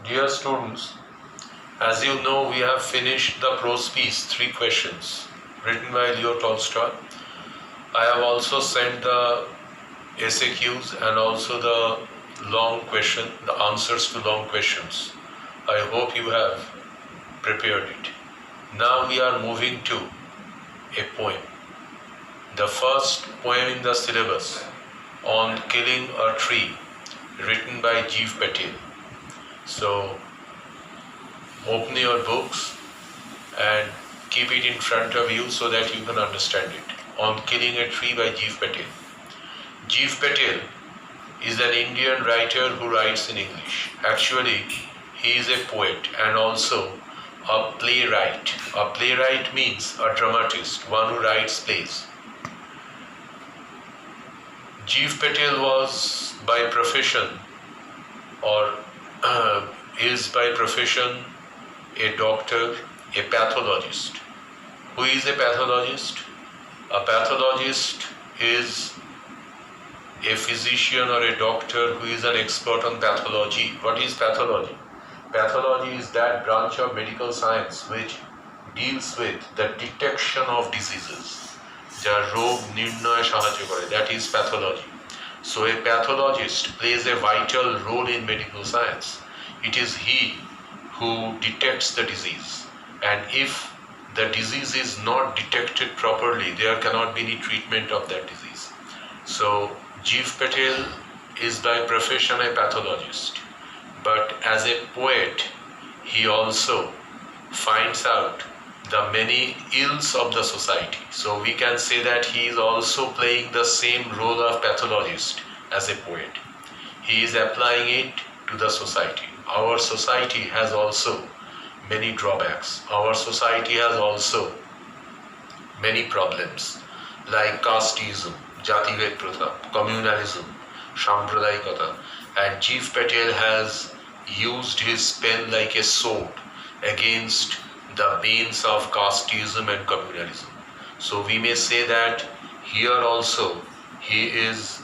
Dear students, as you know, we have finished the prose piece, 3 questions, written by Leo Tolstoy. I have also sent the SAQs and also the long question, the answers to long questions. I hope you have prepared it. Now we are moving to a poem. The first poem in the syllabus, On Killing a Tree, written by Jeev Patel. So, open your books and keep it in front of you so that you can understand it. On Killing a Tree by Jeev Patel. Jeev Patel is an Indian writer who writes in English. Actually, he is a poet and also a playwright. A playwright means a dramatist, one who writes plays. Jeev Patel was by profession is by profession a doctor, a pathologist. Who is a pathologist? A pathologist is a physician or a doctor who is an expert on pathology. What is pathology? Pathology is that branch of medical science which deals with the detection of diseases. That is pathology. So a pathologist plays a vital role in medical science. It is he who detects the disease, and if the disease is not detected properly, there cannot be any treatment of that disease. So Jeev Patel is by profession a pathologist, but as a poet, he also finds out the many ills of the society. So we can say that he is also playing the same role of pathologist as a poet. He is applying it to the society. Our society has also many drawbacks. Our society has also many problems like casteism, Jatived Pratha, communalism, Sampradayikata, and Jeev Patel has used his pen like a sword against the banes of casteism and communalism. So we may say that here also he is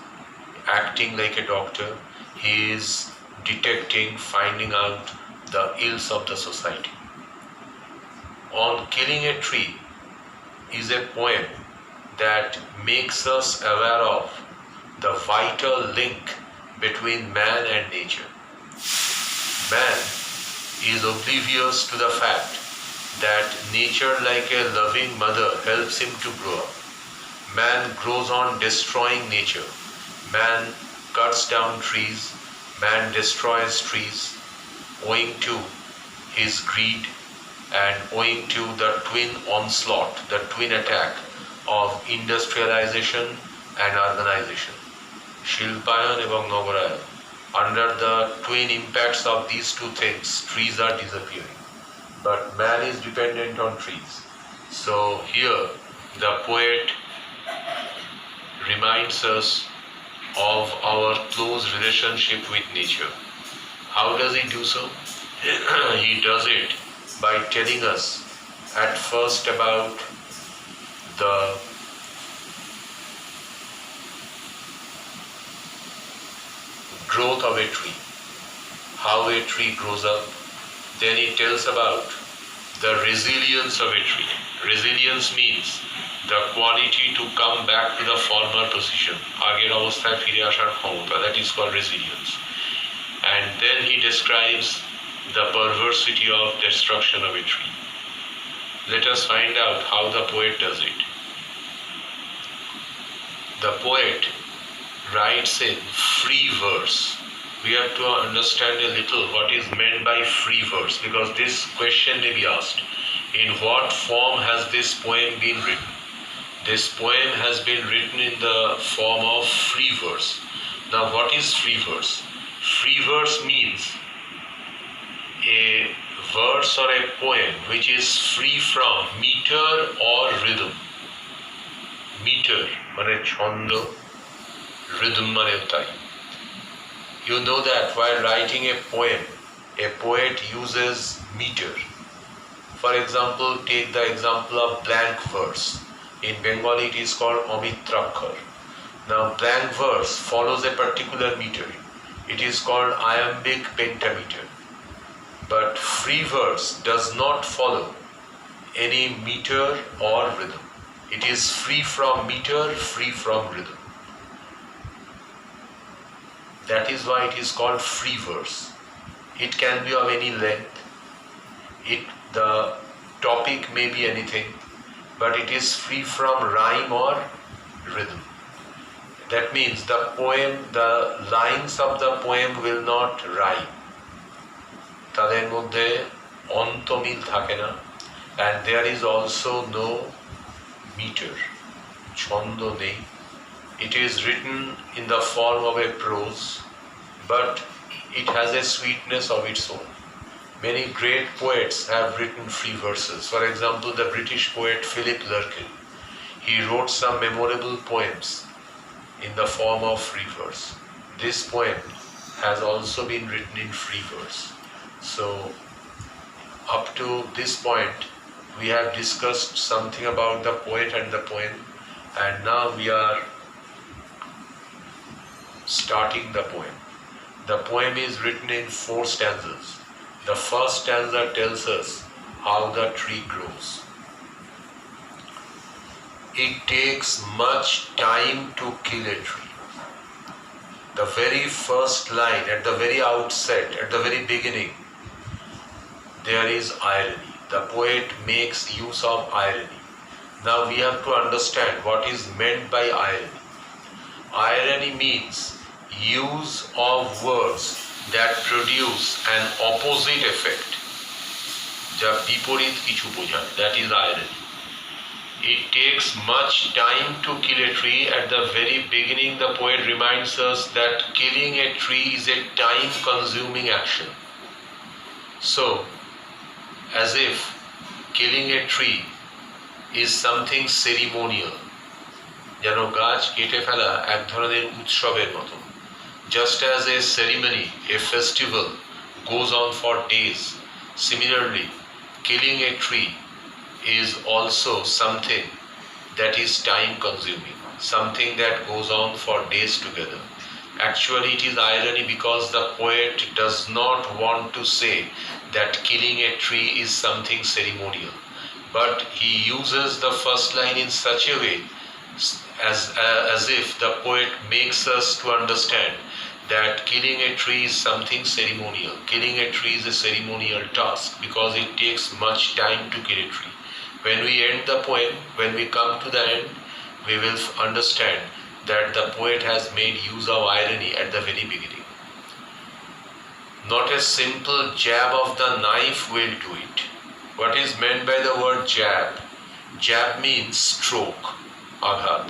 acting like a doctor. He is detecting, finding out the ills of the society. On Killing a Tree is a poem that makes us aware of the vital link between man and nature. Man is oblivious to the fact that nature, like a loving mother, helps him to grow up. Man grows on destroying nature. Man cuts down trees. Man destroys trees owing to his greed and owing to the twin onslaught, the twin attack of industrialization and urbanization. Shilpayan ebong Nagarayan. Under the twin impacts of these two things, trees are disappearing. But man is dependent on trees. So here the poet reminds us of our close relationship with nature. How does he do so? He does it by telling us at first about the growth of a tree, how a tree grows up. Then he tells about the resilience of a tree. Resilience means the quality to come back to the former position. Ager avasthay fire ashar khamata. That is called resilience. And then he describes the perversity of destruction of a tree. Let us find out how the poet does it. The poet writes in free verse. We have to understand a little what is meant by free verse, because this question may be asked. In what form has this poem been written? This poem has been written in the form of free verse. Now what is free verse? Free verse means a verse or a poem which is free from meter or rhythm. Meter mane chhando, rhythm mane utai. You know that while writing a poet uses meter. For example, take the example of blank verse. In Bengali it is called Omitrakhar. Now blank verse follows a particular meter. It is called iambic pentameter. But free verse does not follow any meter or rhythm. It is free from meter, free from rhythm. That is why it is called free verse. It can be of any length. The topic may be anything, but it is free from rhyme or rhythm. That means the lines of the poem will not rhyme. তাদের মধ্যে অন্তমিল থাকে না, and there is also no meter, ছন্দ নেই. It is written in the form of a prose, but it has a sweetness of its own. Many great poets have written free verses. For example, the British poet Philip Larkin, he wrote some memorable poems in the form of free verse. This poem has also been written in free verse. So, up to this point, we have discussed something about the poet and the poem, and now we are starting the poem. The poem is written in 4 stanzas. The first stanza tells us how the tree grows. It takes much time to kill a tree. The very first line, at the very outset, at the very beginning, there is irony. The poet makes use of irony. Now we have to understand what is meant by irony. Irony means use of words that produce an opposite effect. যা বিপরীত কিছু বোঝায়, that is irony. It takes much time to kill a tree. At the very beginning, the poet reminds us that killing a tree is a time-consuming action. So, as if killing a tree is something ceremonial. যেন গাছ কেটে ফেলা এক ধরনের উৎসবের মতো. Just as a ceremony, a festival goes on for days, similarly, killing a tree is also something that is time-consuming, something that goes on for days together. Actually, it is irony because the poet does not want to say that killing a tree is something ceremonial, but he uses the first line in such a way as if the poet makes us to understand that killing a tree is something ceremonial. Killing a tree is a ceremonial task because it takes much time to kill a tree. When we end the poem, when we come to the end, we will understand that the poet has made use of irony at the very beginning. Not a simple jab of the knife will do it. What is meant by the word jab? Jab means stroke, aghat.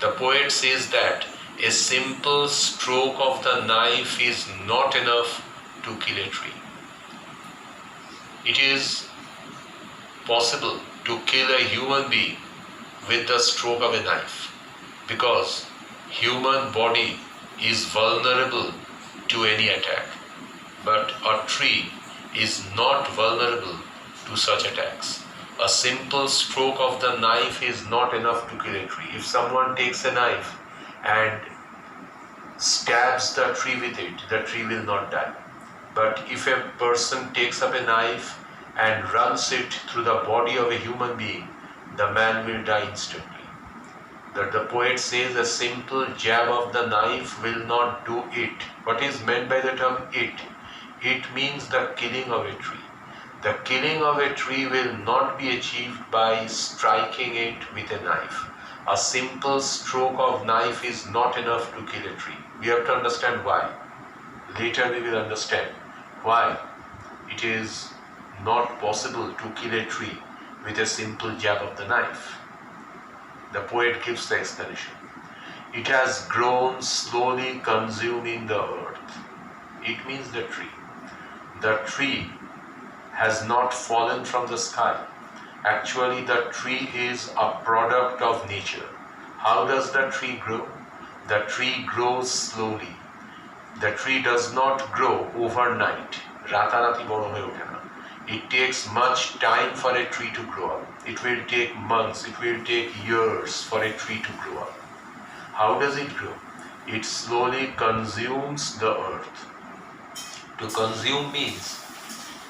The poet says that a simple stroke of the knife is not enough to kill a tree. It is possible to kill a human being with the stroke of a knife because human body is vulnerable to any attack, but a tree is not vulnerable to such attacks. A simple stroke of the knife is not enough to kill a tree. If someone takes a knife and stabs the tree with it, the tree will not die. But if a person takes up a knife and runs it through the body of a human being, the man will die instantly. That the poet says a simple jab of the knife will not do it. What is meant by the term it? It means the killing of a tree. The killing of a tree will not be achieved by striking it with a knife. A simple stroke of knife is not enough to kill a tree. We have to understand why. Later we will understand why it is not possible to kill a tree with a simple jab of the knife. The poet gives the explanation. It has grown slowly consuming the earth. It means the tree. The tree has not fallen from the sky. Actually, the tree is a product of nature. How does the tree grow? The tree grows slowly. The tree does not grow overnight. রাতারাতি বড় হয়ে ওঠে না. It takes much time for a tree to grow up. It will take months, it will take years for a tree to grow up. How does it grow? It slowly consumes the earth. To consume means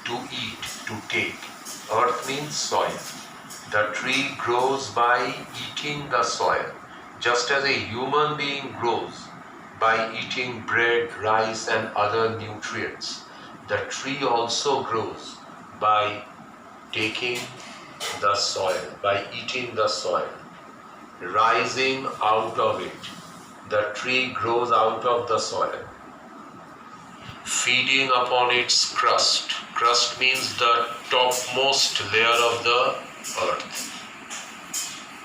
to eat, to take. Earth means soil. The tree grows by eating the soil, just as a human being grows by eating bread, rice, and other nutrients. The tree also grows by taking the soil, by eating the soil, rising out of it. The tree grows out of the soil, feeding upon its crust. Crust means the topmost layer of the earth.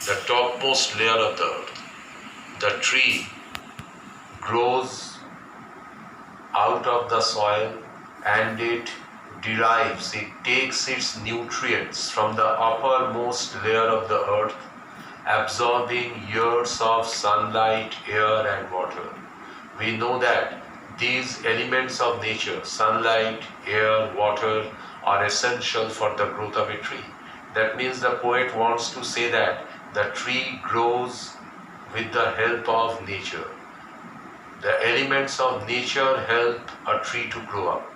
The topmost layer of the earth. The tree grows out of the soil and it takes its nutrients from the uppermost layer of the earth, absorbing years of sunlight, air, and water. We know that these elements of nature, sunlight, air, water, are essential for the growth of a tree. That means the poet wants to say that the tree grows with the help of nature. The elements of nature help a tree to grow up.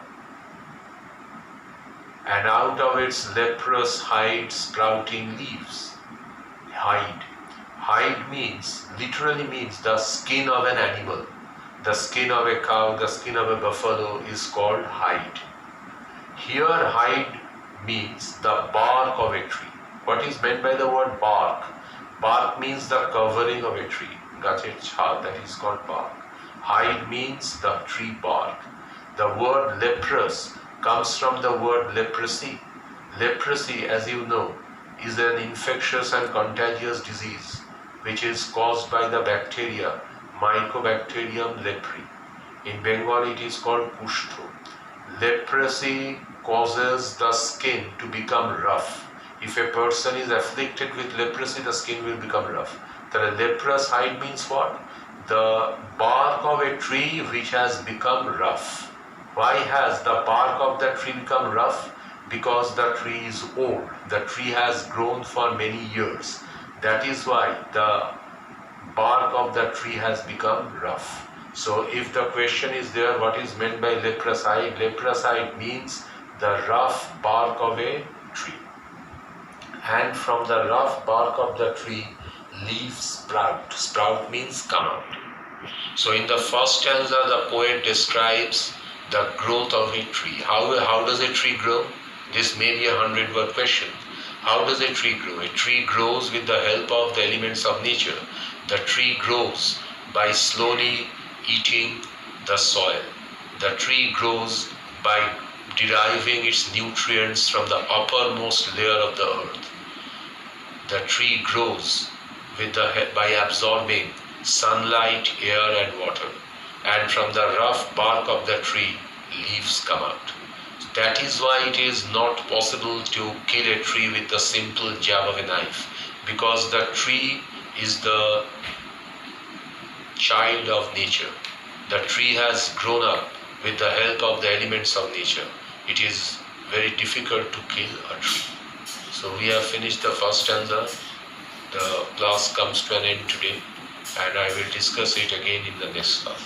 And out of its leprous hide sprouting leaves. Hide. Literally means the skin of an animal. The skin of a cow, the skin of a buffalo is called hide. Here hide means the bark of a tree. What is meant by the word bark? Bark means the covering of a tree. Gacher chhal, that is called bark. Hide means the tree bark. The word leprous comes from the word leprosy. Leprosy, as you know, is an infectious and contagious disease which is caused by the bacteria Mycobacterium leprae. In Bengal it is called Kushtho. Leprosy causes the skin to become rough. If a person is afflicted with leprosy, the skin will become rough. The leprous hide means what? The bark of a tree which has become rough. Why has the bark of the tree become rough? Because the tree is old. The tree has grown for many years. That is why the bark of the tree has become rough. So if the question is there, what is meant by leprous hide? Leprous hide means the rough bark of a tree. And from the rough bark of the tree, leaves sprout. Sprout means come out. So in the first stanza, the poet describes the growth of a tree. How does a tree grow? This may be a 100-word question. How does a tree grow? A tree grows with the help of the elements of nature. The tree grows by slowly eating the soil. The tree grows by deriving its nutrients from the uppermost layer of the earth. The tree grows by absorbing sunlight, air, and water. And from the rough bark of the tree, leaves come out. That is why it is not possible to kill a tree with the simple jab of a knife, because the tree is the child of nature. The tree has grown up with the help of the elements of nature. It is very difficult to kill a tree. So we have finished the first stanza. The class comes to an end today, and I will discuss it again in the next class.